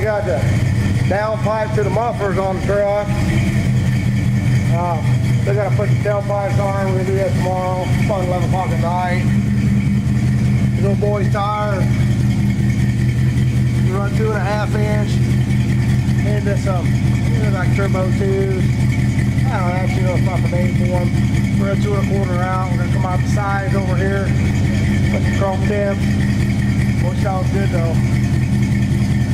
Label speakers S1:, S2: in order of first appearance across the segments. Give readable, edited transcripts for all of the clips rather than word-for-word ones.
S1: got the downpipe to the mufflers on the truck. They gotta put the tailpipes on. We're gonna do that tomorrow, about 11 o'clock at night. The little boy's tire, we run 2.5 inch into some, like turbo 2s. I don't actually know if I'm made for them. We're at 2 1/4 out. We're gonna come out the sides over here, put some chrome tips. Which sounds good though.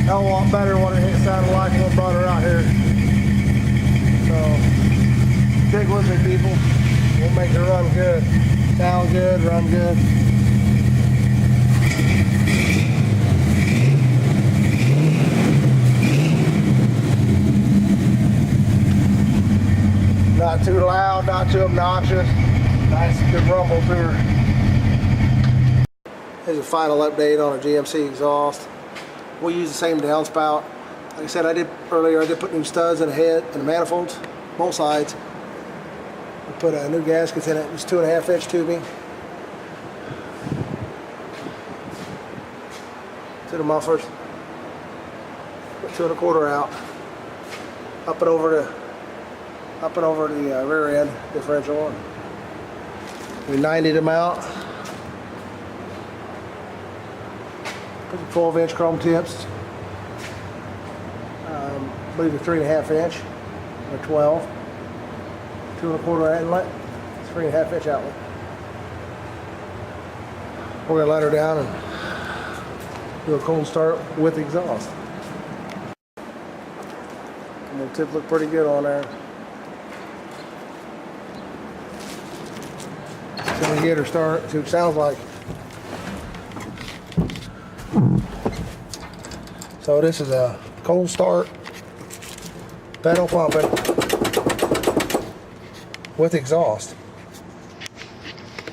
S1: Hell of a lot better what it sounded like when we brought her out here. So, stick with me, people. We'll make her run good. Sound good, run good. Not too loud, not too obnoxious. Nice, good rumble to her. Here's a final update on a GMC exhaust. We'll use the same downspout. Like I said, I did put new studs in the head and the manifolds, both sides. We put new gaskets in it. It's 2.5 inch tubing. To the mufflers. Put 2 1/4 out. Up and over the rear end differential. We 90'd them out. Put the 12 inch chrome tips. I believe they're 3.5 inch or 12. 2 1/4 inlet, 3.5 inch outlet. We're gonna let her down and do a cold start with exhaust. And the tip look pretty good on there. So we get her start, see what it sounds like. So this is a cold start, pedal pumping with exhaust.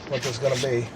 S1: What this is going to be.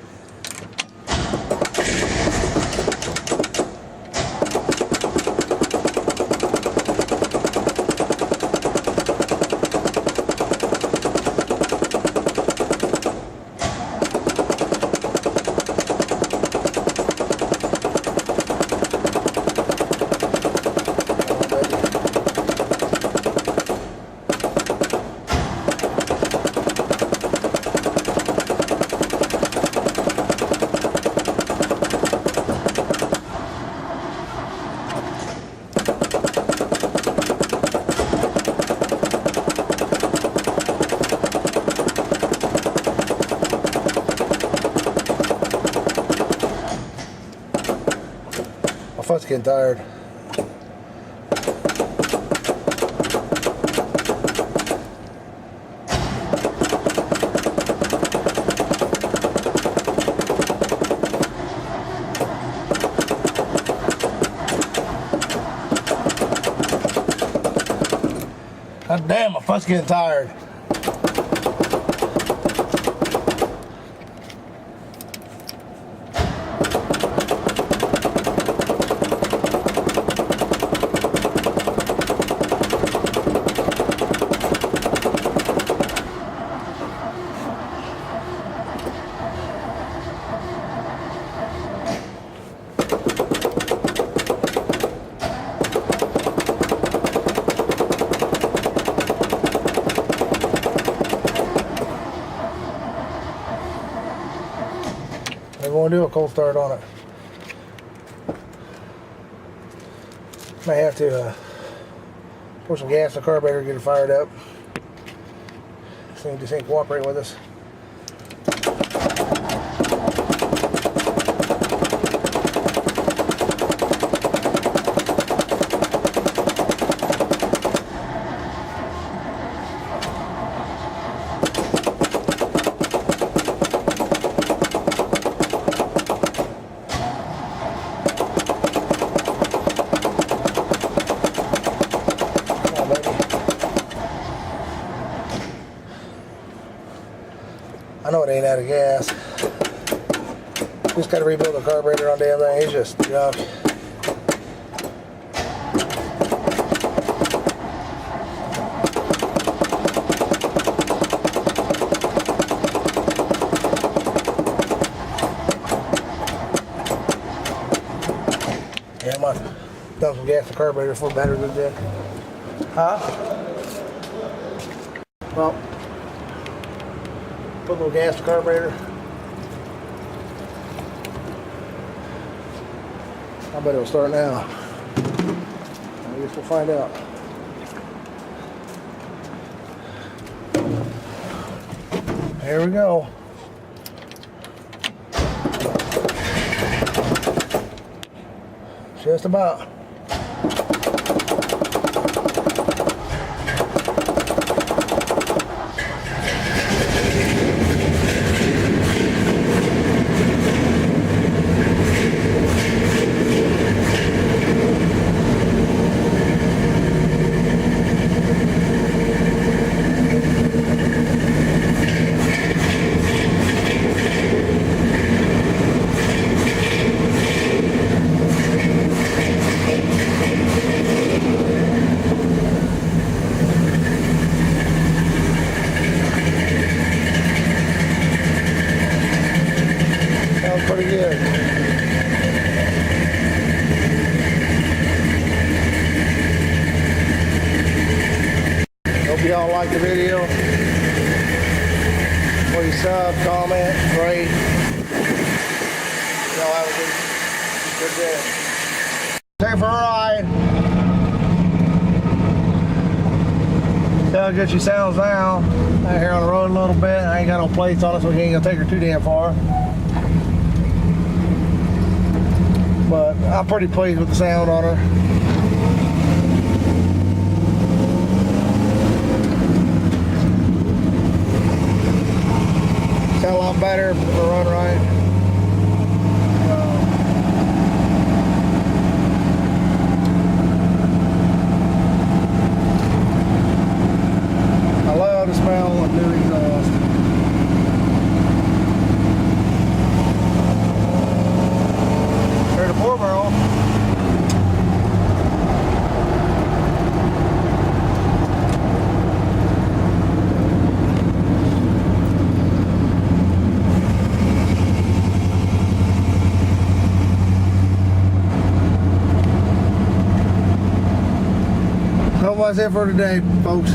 S1: My foot's getting tired. God damn, my foot's getting tired. We're going to do a cold start on it. May have to pour some gas in the carburetor to get it fired up. This thing just ain't cooperating with us. I know it ain't out of gas. Just got to rebuild the carburetor on damn thing. It's just junk. Yeah, Dump some gas in the carburetor before battery goes dead. Huh? Well, put a little gas in the carburetor. I bet it'll start now. I guess we'll find out. Here we go. Just about. Pretty good. Hope y'all like the video. Please sub, comment, rate. Y'all have a good day. Take it for a ride. See how good she sounds now. Out here on the road a little bit. I ain't got no plates on it, so we ain't gonna take her too damn far. But I'm pretty pleased with the sound on her. Sound a lot better if it'll run right. I love the smell of new exhaust. The 4-barrel. That was it for today, folks.